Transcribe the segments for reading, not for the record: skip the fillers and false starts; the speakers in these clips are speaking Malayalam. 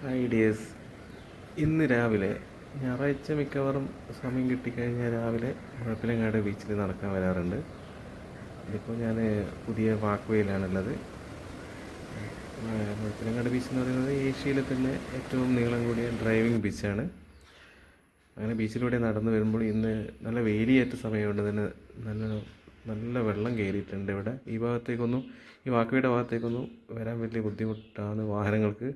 ഐഡിയസ്. ഇന്ന് രാവിലെ ഞായറാഴ്ച മിക്കവാറും സമയം കിട്ടിക്കഴിഞ്ഞാൽ രാവിലെ മുഴപ്പിലങ്ങാട് ബീച്ചിൽ നടക്കാൻ വരാറുണ്ട്. ഇതിപ്പോൾ ഞാൻ പുതിയ വാക്ക് വേയിലാണുള്ളത്. മുഴപ്പിലങ്ങാട് ബീച്ച് എന്ന് പറയുന്നത് ഏഷ്യയിലെ തന്നെ ഏറ്റവും നീളം കൂടിയ ഡ്രൈവിംഗ് ബീച്ചാണ്. അങ്ങനെ ബീച്ചിലൂടെ നടന്നു വരുമ്പോൾ ഇന്ന് നല്ല വേലിയേറ്റ സമയമുണ്ട്. തന്നെ നല്ല നല്ല വെള്ളം കയറിയിട്ടുണ്ട് ഇവിടെ. ഈ വാക്കുവേയുടെ ഭാഗത്തേക്കൊന്നും വരാൻ വലിയ ബുദ്ധിമുട്ടാണ് വാഹനങ്ങൾക്ക്.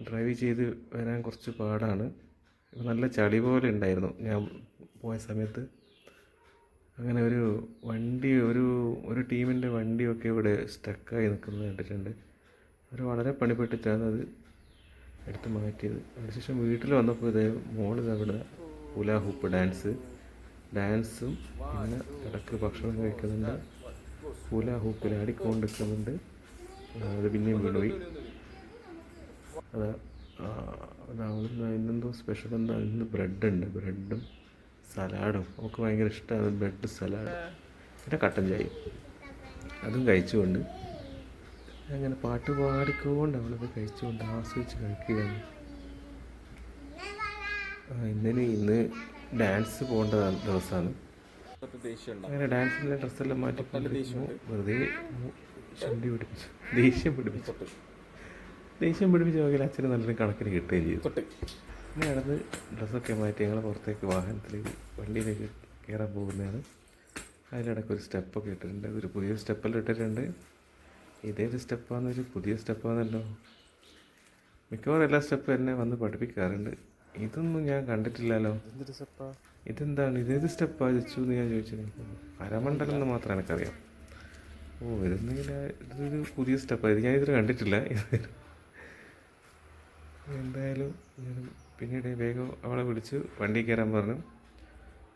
ഡ്രൈവ് ചെയ്ത് വരാൻ കുറച്ച് പാടാണ്. നല്ല ചളി പോലെ ഉണ്ടായിരുന്നു ഞാൻ പോയ സമയത്ത്. അങ്ങനെ ഒരു വണ്ടി ഒരു ടീമിൻ്റെ വണ്ടിയൊക്കെ ഇവിടെ സ്റ്റക്കായി നിൽക്കുന്നത് കണ്ടിട്ടുണ്ട്. അവർ വളരെ പണിപ്പെട്ടിട്ടാണ് അത് എടുത്ത് മാറ്റിയത്. അതിനുശേഷം വീട്ടിൽ വന്നപ്പോൾ ഇതേ മോളിൽ അവിടെ ഹുലാ ഹൂപ്പ് ഡാൻസും പിന്നെ ഇടയ്ക്ക് ഭക്ഷണം കഴിക്കുന്നുണ്ട്. ഹുലാ ഹൂപ്പിൽ ആടിക്കൊണ്ടിരിക്കുന്നുണ്ട്. അത് പിന്നെയും വീണുപോയി. ഇന്നെന്തോ സ്പെഷ്യൽ ഇന്ന് ബ്രെഡും സലാഡും ഒക്കെ ഭയങ്കര ഇഷ്ടമാണ്. ബ്രെഡ് സലാഡ് പിന്നെ കട്ടൻ ചായയും അതും കഴിച്ചുകൊണ്ട് അങ്ങനെ പാട്ട് പാടിക്കൊണ്ട് അവളത് കഴിച്ചുകൊണ്ട് ആസ്വദിച്ച് കഴിക്കുകയാണ്. ഇന്ന് ഡാൻസ് പോകേണ്ട ദിവസമാണ്. അങ്ങനെ ഡാൻസിൻ്റെ ഡ്രസ്സെല്ലാം മാറ്റിക്കൊണ്ടിരിക്കുമ്പോൾ വെറുതെ ദേഷ്യം പിടിപ്പിച്ച് നോക്കിയാൽ അച്ഛന് നല്ലൊരു കണക്കിന് കിട്ടുകയും ചെയ്തു. പിന്നെ നടന്ന് ഡ്രസ്സൊക്കെ മാറ്റി ഞങ്ങൾ പുറത്തേക്ക് വണ്ടിയിലേക്ക് കയറാൻ പോകുന്നതാണ്. അതിലിടയ്ക്ക് ഒരു സ്റ്റെപ്പൊക്കെ ഇട്ടിട്ടുണ്ട്. ഒരു പുതിയ സ്റ്റെപ്പെല്ലാം ഇട്ടിട്ടുണ്ട്. ഇതേത് സ്റ്റെപ്പാണെന്നൊരു പുതിയ സ്റ്റെപ്പാണല്ലോ. മിക്കവാറും എല്ലാ സ്റ്റെപ്പും എന്നെ വന്ന് പഠിപ്പിക്കാറുണ്ട്. ഇതൊന്നും ഞാൻ കണ്ടിട്ടില്ലല്ലോ. ഇതെന്താണ് ഇതേത് സ്റ്റെപ്പാണ് വെച്ചു എന്ന് ഞാൻ ചോദിച്ചത്. അരമണ്ഡലം എന്ന് മാത്രം എനിക്കറിയാം. ഇതൊരു പുതിയ സ്റ്റെപ്പാണ്. ഇത് ഞാനിതിൽ കണ്ടിട്ടില്ല. എന്തായാലും പിന്നീട് വേഗം അവളെ വിളിച്ച് വണ്ടി കയറാൻ പറഞ്ഞു.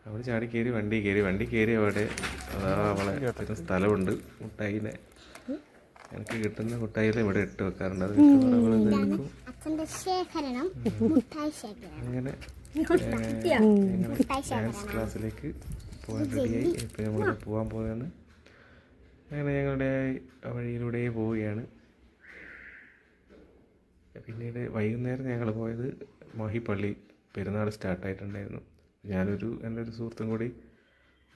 അവൾ ചാടി വണ്ടി കയറി അവിടെ അവളെ തരുന്ന സ്ഥലമുണ്ട്. മുട്ടായിനെ എനിക്ക് കിട്ടുന്ന മുട്ടായിലെ ഇവിടെ ഇട്ട് വെക്കാറുണ്ട്. അത് അവൾ എടുക്കും. അങ്ങനെ ഡാൻസ് ക്ലാസ്സിലേക്ക് പോകാൻ റെഡിയായി. ഇപ്പം നമ്മൾ പോകാൻ പോകുകയാണ്. അങ്ങനെ ഞങ്ങളുടെ വഴിയിലൂടെ പോവുകയാണ്. പിന്നീട് വൈകുന്നേരം ഞങ്ങൾ പോയത് മാഹിപ്പള്ളി പെരുന്നാൾ സ്റ്റാർട്ടായിട്ടുണ്ടായിരുന്നു. എൻ്റെ ഒരു സുഹൃത്തും കൂടി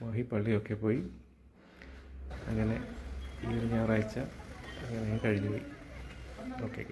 മാഹിപ്പള്ളിയൊക്കെ പോയി. അങ്ങനെ ഈ ഒരു ഞായറാഴ്ച അങ്ങനെ കഴിഞ്ഞുപോയി. ഓക്കെ.